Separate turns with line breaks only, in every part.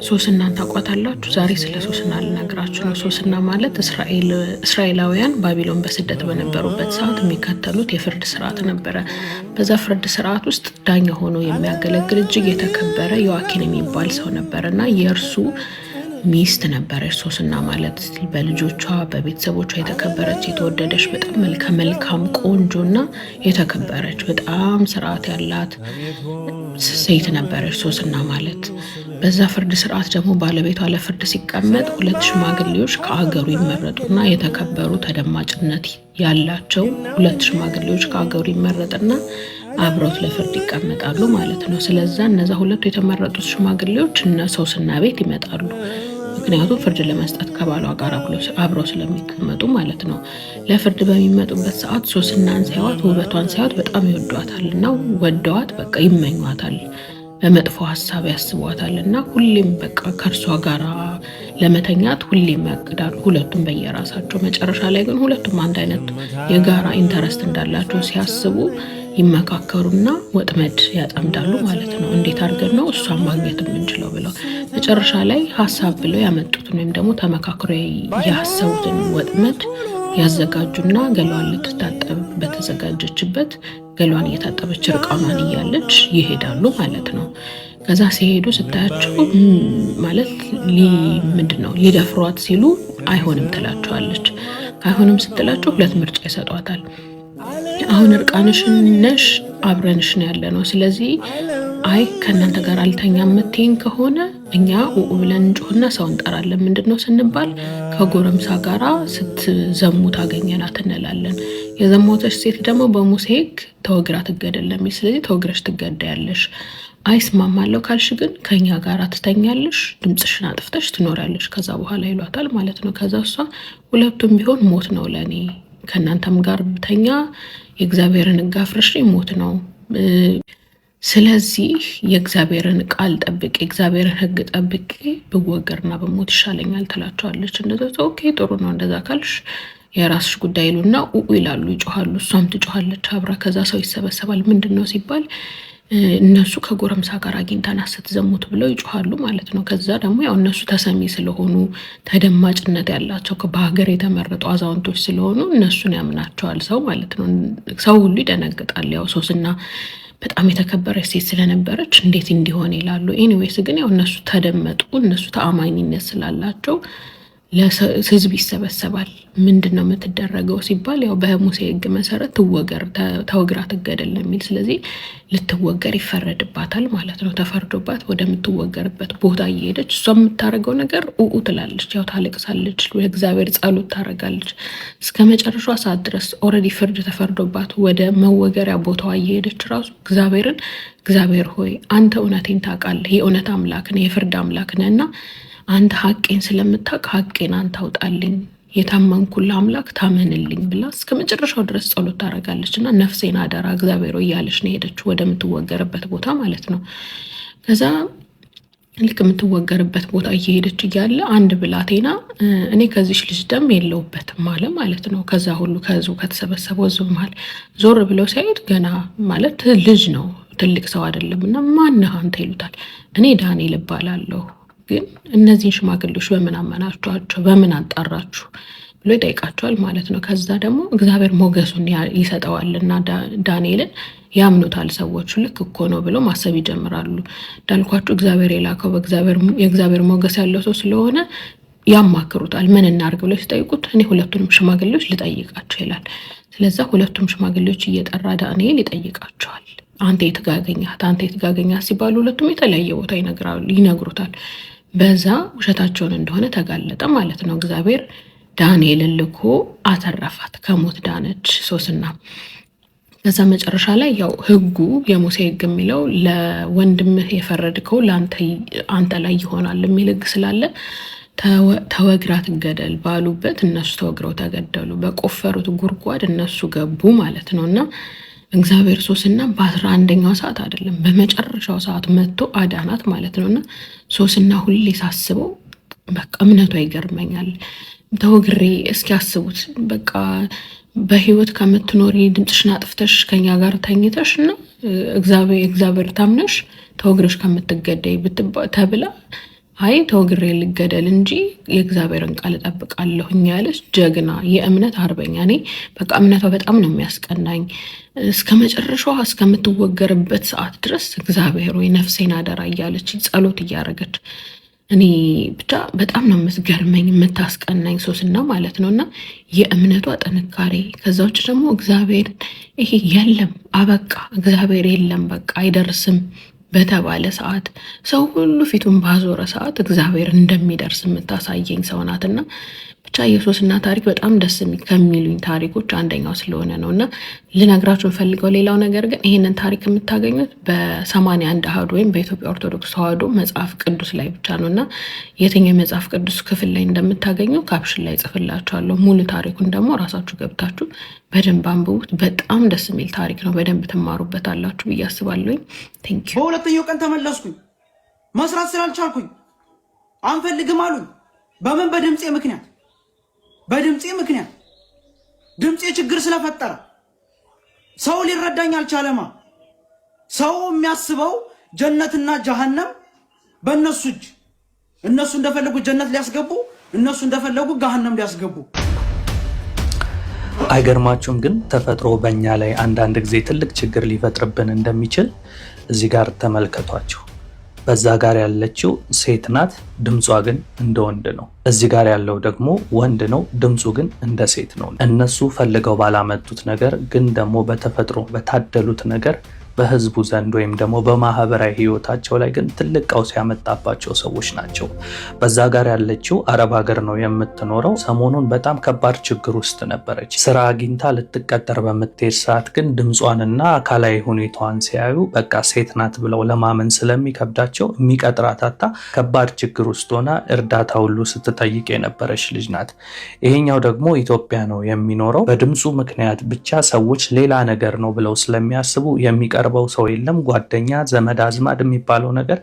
ሶስናን ታውቋታላችሁ? ዛሬ ስለ ሶስና ልነግራችሁ ነው። ሶስና ማለት እስራኤላውያን ባቢሎን በስደት በነበሩበት ሰዓት የሚከተሉት የፍርድ ስርዓት ነበረ። በዛ ፍርድ ስርዓት ውስጥ ዳኛ ሆኖ የሚያገለግል እጅግ የተከበረ ዮአኪን የሚባል ሰው ነበረ እና የእርሱ ሚስት ነበረች ሶስና ማለት። በልጆቿ በቤተሰቦቿ የተከበረች የተወደደች በጣም መልካም ቆንጆና የተከበረች በጣም ስርዓት ያላት ሴት ነበረች ሶስና ማለት። በዛ ፍርድ ስርዓት ደግሞ ባለቤቷ ለፍርድ ሲቀመጥ ሁለት ሽማግሌዎች ከአገሩ ይመረጡና የተከበሩ ተደማጭነት ያላቸው ሁለት ሽማግሌዎች ከአገሩ ይመረጥና አብረውት ለፍርድ ይቀመጣሉ ማለት ነው። ስለዛ እነዛ ሁለቱ የተመረጡት ሽማግሌዎች እነ ሶስና ቤት ይመጣሉ። ምክንያቱም ፍርድ ለመስጠት ከባሏ ጋር አብረው ስለሚቀመጡ ማለት ነው። ለፍርድ በሚመጡበት ሰዓት ሶስናን ሲያዩት፣ ውበቷን ሲያዩት በጣም ይወዷታል እና ወደዋት በቃ ይመኟታል፣ በመጥፎ ሀሳብ ያስቧታል እና ሁሌም በቃ ከእርሷ ጋር ለመተኛት ሁሌም ያቅዳሉ፣ ሁለቱም በየራሳቸው። መጨረሻ ላይ ግን ሁለቱም አንድ አይነት የጋራ ኢንተረስት እንዳላቸው ሲያስቡ ይመካከሩና ወጥመድ ያጠምዳሉ ማለት ነው። እንዴት አድርገን ነው እሷን ማግኘት የምንችለው ብለው መጨረሻ ላይ ሀሳብ ብለው ያመጡትን ወይም ደግሞ ተመካክሮ ያሰቡትን ወጥመድ ያዘጋጁና ገሏን ልትታጠብ በተዘጋጀችበት ገሏን እየታጠበች እርቃኗን እያለች ይሄዳሉ ማለት ነው። ከዛ ሲሄዱ ስታያቸው ማለት ምንድነው ሊደፍሯት ሲሉ አይሆንም ትላቸዋለች። አይሆንም ስትላቸው ሁለት ምርጫ ይሰጧታል። አሁን እርቃንሽን ነሽ፣ አብረንሽ ነው ያለ ነው። ስለዚህ አይ ከእናንተ ጋር አልተኛ የምትይኝ ከሆነ እኛ ብለን እንጮህና ሰው እንጠራለን። ምንድነው ስንባል ከጎረምሳ ጋራ ስትዘሙ ታገኘናት እንላለን። የዘሞተች ሴት ደግሞ በሙሴ ሕግ ተወግራ ትገደል። ስለዚህ ተወግረሽ ትገደያለሽ። አይስማማለሁ ካልሽ ግን ከኛ ጋር ትተኛለሽ፣ ድምፅሽን አጥፍተሽ ትኖሪያለሽ ከዛ በኋላ ይሏታል ማለት ነው። ከዛ እሷ ሁለቱም ቢሆን ሞት ነው ለኔ፣ ከእናንተም ጋር ብተኛ የእግዚአብሔርን ሕግ አፍርሼ ሞት ነው። ስለዚህ የእግዚአብሔርን ቃል ጠብቄ የእግዚአብሔርን ሕግ ጠብቄ ብወገርና በሞት ይሻለኛል ትላቸዋለች። እንደዛ ኦኬ ጥሩ ነው እንደዛ ካልሽ የራስሽ ጉዳይ ይሉና ይላሉ፣ ይጮሃሉ። እሷም ትጮሃለች አብራ። ከዛ ሰው ይሰበሰባል። ምንድን ነው ሲባል እነሱ ከጎረምሳ ጋር አግኝተን ስትዘሙት ብለው ይጮሃሉ ማለት ነው። ከዛ ደግሞ ያው እነሱ ተሰሚ ስለሆኑ ተደማጭነት ያላቸው በሀገር የተመረጡ አዛውንቶች ስለሆኑ እነሱን ያምናቸዋል ሰው ማለት ነው። ሰው ሁሉ ይደነግጣል። ያው ሶስና በጣም የተከበረች ሴት ስለነበረች እንዴት እንዲሆን ይላሉ። ኤኒዌይስ ግን ያው እነሱ ተደመጡ። እነሱ ተአማኝነት ስላላቸው ህዝብ ይሰበሰባል። ምንድን ነው የምትደረገው ሲባል ያው በሙሴ ሕግ መሰረት ተወግራ ትገደል የሚል። ስለዚህ ልትወገር ይፈረድባታል ማለት ነው። ተፈርዶባት ወደምትወገርበት ቦታ እየሄደች እሷ የምታደርገው ነገር ትላለች፣ ያው ታለቅሳለች፣ ለእግዚአብሔር ጸሎት ታደርጋለች እስከ መጨረሻ ሰዓት ድረስ። ኦልሬዲ ፍርድ ተፈርዶባት ወደ መወገሪያ ቦታዋ እየሄደች ራሱ እግዚአብሔር ሆይ አንተ እውነቴን ታውቃለህ፣ የእውነት አምላክ ነህ፣ የፍርድ አምላክ ነህ እና አንተ ሀቄን ስለምታውቅ ሀቄን አንተ አውጣልኝ፣ የታመንኩልህ አምላክ ታመንልኝ ብላ እስከ መጨረሻው ድረስ ጸሎት ታደርጋለች እና ነፍሴን አደራ እግዚአብሔር እያለች ነው ሄደችው ወደምትወገርበት ቦታ ማለት ነው። ከዛ ልክ የምትወገርበት ቦታ እየሄደች እያለ አንድ ብላቴና እኔ ከዚች ልጅ ደም የለውበትም አለ ማለት ነው። ከዛ ሁሉ ከህዝቡ ከተሰበሰበው ህዝብ መሀል ዞር ብለው ሲያዩት ገና ማለት ልጅ ነው፣ ትልቅ ሰው አይደለም እና ማነህ አንተ ይሉታል። እኔ ዳንኤል እባላለሁ፣ ግን እነዚህን ሽማግሌዎች በምን አመናችኋቸው? በምን አጣራችሁ ብሎ ይጠይቃቸዋል ማለት ነው። ከዛ ደግሞ እግዚአብሔር ሞገሱን ይሰጠዋልና ዳንኤልን ያምኑታል ሰዎቹ። ልክ እኮ ነው ብለው ማሰብ ይጀምራሉ። እንዳልኳችሁ እግዚአብሔር የላከው የእግዚአብሔር ሞገስ ያለው ሰው ስለሆነ ያማክሩታል። ምን እናርግ ብለው ሲጠይቁት እኔ ሁለቱንም ሽማግሌዎች ልጠይቃቸው ይላል። ስለዛ ሁለቱም ሽማግሌዎች እየጠራ ዳንኤል ይጠይቃቸዋል። አንተ የትጋገኛት ሲባሉ ሁለቱም የተለያየ ቦታ ይነግሩታል። በዛ ውሸታቸውን እንደሆነ ተጋለጠ ማለት ነው። እግዚአብሔር ዳንኤልን ልኮ አተረፋት፣ ከሞት ዳነች ሶስና። ከዛ መጨረሻ ላይ ያው ሕጉ የሙሴ ሕግ የሚለው ለወንድምህ የፈረድከው አንተ ላይ ይሆናል የሚል ሕግ ስላለ ተወግራ ትገደል ባሉበት እነሱ ተወግረው ተገደሉ። በቆፈሩት ጉድጓድ እነሱ ገቡ ማለት ነው። እና እግዚአብሔር ሶስና በ11ኛው ሰዓት አይደለም በመጨረሻው ሰዓት መጥቶ አዳናት ማለት ነው። እና ሶስና ሁሌ ሳስበው በቃ እምነቷ ይገርመኛል። ተወግሬ እስኪያስቡት በቃ በህይወት ከምትኖሪ ድምፅሽን አጥፍተሽ ከኛ ጋር ተኝተሽ እና እግዚአብሔር ታምነሽ ተወግረሽ ከምትገደይ ተብላ አይ ተወግሬ ልገደል እንጂ የእግዚአብሔርን ቃል እጠብቃለሁኝ ያለች ጀግና የእምነት አርበኛ። እኔ በቃ እምነቷ በጣም ነው የሚያስቀናኝ። እስከ መጨረሻዋ እስከምትወገርበት ሰዓት ድረስ እግዚአብሔር ወይ ነፍሴን አደራ እያለች ጸሎት እያደረገች እኔ ብቻ በጣም ነው የምትገርመኝ የምታስቀናኝ ሶስና ማለት ነው። እና የእምነቷ ጥንካሬ ከዛ ውጭ ደግሞ እግዚአብሔር ይሄ የለም አበቃ እግዚአብሔር የለም በቃ አይደርስም በተባለ ሰዓት ሰው ሁሉ ፊቱን ባዞረ ሰዓት እግዚአብሔር እንደሚደርስ የምታሳየኝ ሰው ናትና ብቻ የሶስና ታሪክ በጣም ደስ ከሚሉኝ ታሪኮች አንደኛው ስለሆነ ነው። እና ልነግራችሁ ፈልገው ሌላው ነገር ግን ይህንን ታሪክ የምታገኙት በ81 አሃዱ ወይም በኢትዮጵያ ኦርቶዶክስ ተዋሕዶ መጽሐፍ ቅዱስ ላይ ብቻ ነው። እና የትኛው የመጽሐፍ ቅዱስ ክፍል ላይ እንደምታገኙ ካፕሽን ላይ ጽፍላችኋለሁ። ሙሉ ታሪኩን ደግሞ ራሳችሁ ገብታችሁ በደንብ አንብቡት። በጣም ደስ የሚል ታሪክ ነው። በደንብ ትማሩበታላችሁ ብዬ አስባለሁኝ። ቴንኪው።
በሁለተኛው ቀን ተመለስኩኝ። መስራት ስላልቻልኩኝ አንፈልግም አሉኝ። በምን? በድምፄ ምክንያት ድምፄ ችግር ስለፈጠረ ሰው ሊረዳኝ አልቻለማ። ሰው የሚያስበው ጀነትና ጀሃነም በእነሱ እጅ፣ እነሱ እንደፈለጉ ጀነት ሊያስገቡ፣ እነሱ እንደፈለጉ ገሃነም ሊያስገቡ።
አይገርማችሁም? ግን ተፈጥሮ በእኛ ላይ አንዳንድ ጊዜ ትልቅ ችግር ሊፈጥርብን እንደሚችል እዚህ ጋር ተመልከቷቸው። በዛ ጋር ያለችው ሴት ናት፣ ድምጿ ግን እንደ ወንድ ነው። እዚህ ጋር ያለው ደግሞ ወንድ ነው፣ ድምፁ ግን እንደ ሴት ነው። እነሱ ፈልገው ባላመጡት ነገር ግን ደግሞ በተፈጥሮ በታደሉት ነገር በህዝቡ ዘንድ ወይም ደግሞ በማህበራዊ ህይወታቸው ላይ ግን ትልቅ ቀውስ ያመጣባቸው ሰዎች ናቸው። በዛ ጋር ያለችው አረብ ሀገር ነው የምትኖረው። ሰሞኑን በጣም ከባድ ችግር ውስጥ ነበረች። ስራ አግኝታ ልትቀጠር በምትሄድ ሰዓት ግን ድምጿንና አካላዊ ሁኔታዋን ሲያዩ በቃ ሴት ናት ብለው ለማመን ስለሚከብዳቸው የሚቀጥራት አጣ ከባድ ችግር ውስጥ ሆና እርዳታ ሁሉ ስትጠይቅ የነበረች ልጅ ናት። ይሄኛው ደግሞ ኢትዮጵያ ነው የሚኖረው። በድምፁ ምክንያት ብቻ ሰዎች ሌላ ነገር ነው ብለው ስለሚያስቡ የሚቀርበው ሰው የለም። ጓደኛ ዘመድ አዝማድ የሚባለው ነገር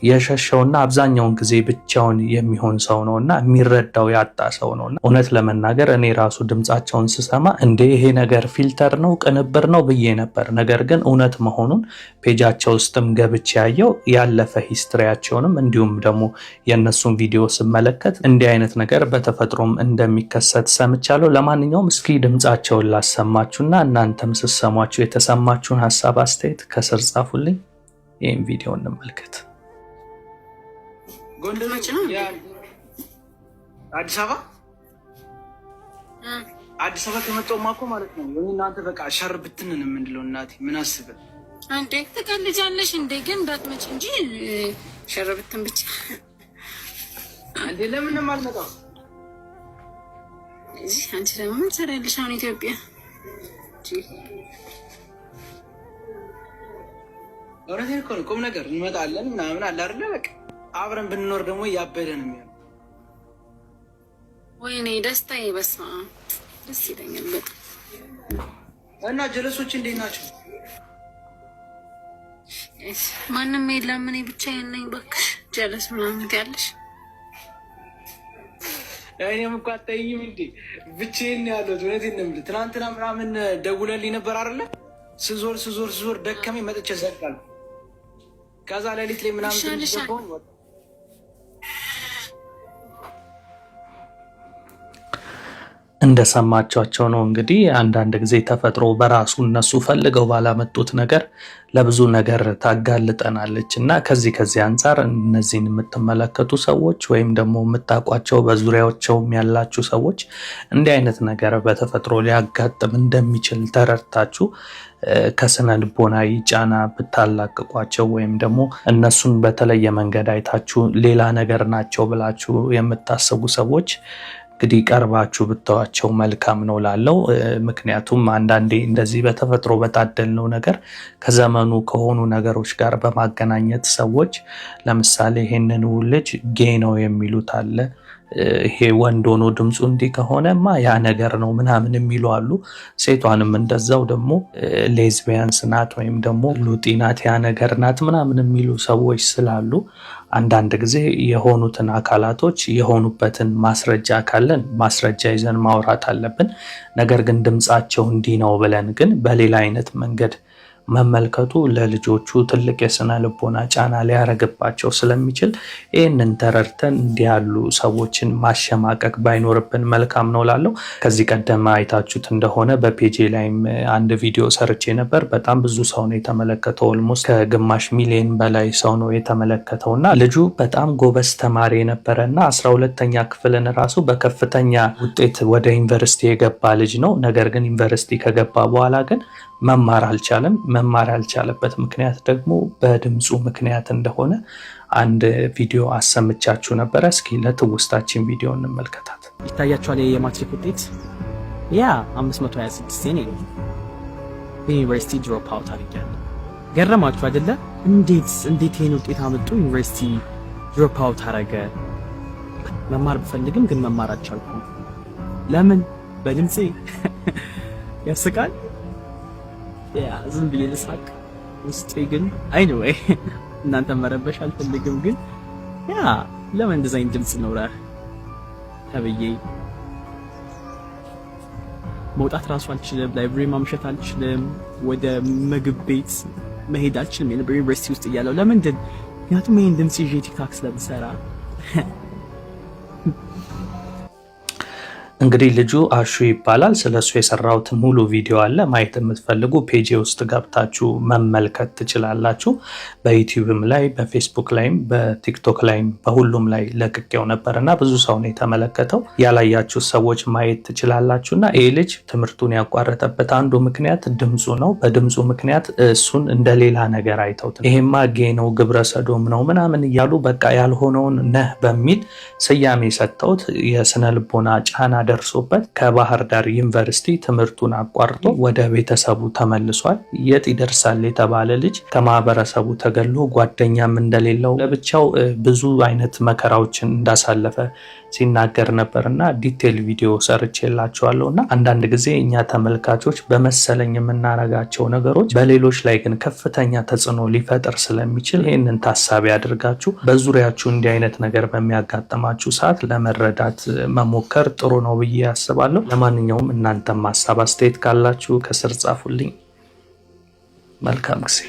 የሸሸውና አብዛኛውን ጊዜ ብቻውን የሚሆን ሰው ነውና የሚረዳው ያጣ ሰው ነውና እውነት ለመናገር እኔ ራሱ ድምጻቸውን ስሰማ እንዴ ይሄ ነገር ፊልተር ነው ቅንብር ነው ብዬ ነበር። ነገር ግን እውነት መሆኑን ፔጃቸው ውስጥም ገብቼ ያየው ያለፈ ሂስትሪያቸውንም እንዲሁም ደግሞ የነሱን ቪዲዮ ስመለከት እንዲህ አይነት ነገር በተፈጥሮም እንደሚከሰት ሰምቻለሁ። ለማንኛውም እስኪ ድምጻቸውን ላሰማችሁና እናንተም ስሰሟቸው የተሰማችሁን ሐሳብ አስተያየት ከስር ጻፉልኝ። ይህን ቪዲዮ እንመልከት።
ጎንደሮች ነው አዲስ አበባ ከመጣሁማ እኮ ማለት ነው እናንተ በቃ ሸር ብትንን የምንለው እናቴ ምን አስበህ
አንዴ ትቀልጃለሽ እንዴ? ግን እንዳትመጪ እንጂ ሸር ብትን ብቻ
አንዴ ለምንም አልመጣም።
እዚህ አንቺ ደግሞ ምን ትሰሪያለሽ አሁን ኢትዮጵያ?
እውነቴን እኮ ነው። ቁም ነገር እንመጣለን ምናምን አለ አይደለ? በቃ አብረን ብንኖር ደግሞ እያበደ ነው የሚሆነው።
ወይኔ ደስታዬ፣ በስመ አብ ደስ ይለኛል በጣም።
እና ጀለሶች እንዴት ናቸው?
ማንም የለም፣ እኔ ብቻዬን ነኝ። እባክሽ ጀለስ ምናምን ያለሽ
እኔም እኮ አታይኝም እንዴ? ብቻዬን ያለሁት እውነቴን ነው የምልህ። ትናንትና ምናምን ደውለልኝ ነበር አይደለ? ስዞር ደከመኝ፣ መጥቼ ዘጋለሁ። ከዛ ሌሊት ላይ ምናምን ትንሽቆን
እንደሰማቻቸው ነው እንግዲህ። አንዳንድ ጊዜ ተፈጥሮ በራሱ እነሱ ፈልገው ባላመጡት ነገር ለብዙ ነገር ታጋልጠናለች እና ከዚህ አንጻር እነዚህን የምትመለከቱ ሰዎች ወይም ደግሞ የምታውቋቸው በዙሪያዎቸውም ያላችሁ ሰዎች እንዲህ አይነት ነገር በተፈጥሮ ሊያጋጥም እንደሚችል ተረድታችሁ ከስነ ልቦናዊ ጫና ብታላቅቋቸው ወይም ደግሞ እነሱን በተለየ መንገድ አይታችሁ ሌላ ነገር ናቸው ብላችሁ የምታስቡ ሰዎች እንግዲህ ቀርባችሁ ብተዋቸው መልካም ነው ላለው። ምክንያቱም አንዳንዴ እንደዚህ በተፈጥሮ በታደልነው ነገር ከዘመኑ ከሆኑ ነገሮች ጋር በማገናኘት ሰዎች ለምሳሌ ይሄንን ልጅ ጌይ ነው የሚሉት አለ። ይሄ ወንድ ሆኖ ድምፁ እንዲህ ከሆነማ ያ ነገር ነው ምናምን የሚሉ አሉ። ሴቷንም እንደዛው ደግሞ ሌዝቢያንስ ናት ወይም ደግሞ ሉጢ ናት ያ ነገር ናት ምናምን የሚሉ ሰዎች ስላሉ አንዳንድ ጊዜ የሆኑትን አካላቶች የሆኑበትን ማስረጃ ካለን ማስረጃ ይዘን ማውራት አለብን። ነገር ግን ድምጻቸው እንዲህ ነው ብለን ግን በሌላ አይነት መንገድ መመልከቱ ለልጆቹ ትልቅ የስነ ልቦና ጫና ሊያረግባቸው ስለሚችል ይህንን ተረድተን እንዲህ ያሉ ሰዎችን ማሸማቀቅ ባይኖርብን መልካም ነው ላለው። ከዚህ ቀደም አይታችሁት እንደሆነ በፔጄ ላይም አንድ ቪዲዮ ሰርቼ ነበር። በጣም ብዙ ሰው ነው የተመለከተው። ኦልሞስት ከግማሽ ሚሊዮን በላይ ሰው ነው የተመለከተው እና ልጁ በጣም ጎበዝ ተማሪ የነበረ እና 12ኛ ክፍልን ራሱ በከፍተኛ ውጤት ወደ ዩኒቨርሲቲ የገባ ልጅ ነው። ነገር ግን ዩኒቨርሲቲ ከገባ በኋላ ግን መማር አልቻለም። መማር ያልቻለበት ምክንያት ደግሞ በድምፁ ምክንያት እንደሆነ አንድ ቪዲዮ አሰምቻችሁ ነበረ። እስኪ ለትውስታችን ቪዲዮ እንመልከታት።
ይታያችኋል የማትሪክ ውጤት ያ 526 ነው። ዩኒቨርሲቲ ድሮፕ አውት አድርጌያለሁ። ገረማችሁ አይደለ? እንዴት ይሄን ውጤት አመጡ? ዩኒቨርሲቲ ድሮፕ አውት አረገ። መማር ብፈልግም ግን መማር አልቻልኩም። ለምን? በድምፄ ያስቃል። ያ ዝም ብዬ ልሳቅ፣ ውስጤ ግን anyway እናንተ መረበሽ አልፈልግም። ግን ያ ለምን እንደዛ ድምጽ ኖረህ ተብዬ መውጣት ራሱ አልችልም። ላይብረሪ ማምሸት አልችልም። ወደ ምግብ ቤት መሄድ አልችልም። ዩኒቨርሲቲ ውስጥ እያለሁ ለምንድን? ምክንያቱም ይሄን ድምጽ ይዤ ቲክታክ ስለምሰራ።
እንግዲህ ልጁ አሹ ይባላል። ስለሱ የሰራሁት ሙሉ ቪዲዮ አለ። ማየት የምትፈልጉ ፔጅ ውስጥ ገብታችሁ መመልከት ትችላላችሁ። በዩቲዩብም ላይ በፌስቡክ ላይም በቲክቶክ ላይም በሁሉም ላይ ለቅቄው ነበርና ብዙ ሰው ነው የተመለከተው። ያላያችሁ ሰዎች ማየት ትችላላችሁ። እና ይህ ልጅ ትምህርቱን ያቋረጠበት አንዱ ምክንያት ድምፁ ነው። በድምፁ ምክንያት እሱን እንደ ሌላ ነገር አይተውት ይሄማ ጌ ነው ግብረ ሰዶም ነው ምናምን እያሉ በቃ ያልሆነውን ነህ በሚል ስያሜ ሰጥተውት የስነ ልቦና ጫና ደርሶበት ከባህር ዳር ዩኒቨርሲቲ ትምህርቱን አቋርጦ ወደ ቤተሰቡ ተመልሷል። የት ይደርሳል የተባለ ልጅ ከማህበረሰቡ ተገሎ ጓደኛም እንደሌለው ለብቻው ብዙ አይነት መከራዎችን እንዳሳለፈ ሲናገር ነበርና ዲቴል ቪዲዮ ሰርቼላችኋለሁና አንዳንድ ጊዜ እኛ ተመልካቾች በመሰለኝ የምናረጋቸው ነገሮች በሌሎች ላይ ግን ከፍተኛ ተጽዕኖ ሊፈጥር ስለሚችል ይህንን ታሳቢ አድርጋችሁ በዙሪያችሁ እንዲህ አይነት ነገር በሚያጋጥማችሁ ሰዓት ለመረዳት መሞከር ጥሩ ነው ብዬ አስባለሁ። ለማንኛውም እናንተም ሀሳብ አስተያየት ካላችሁ ከስር ጻፉልኝ። መልካም ጊዜ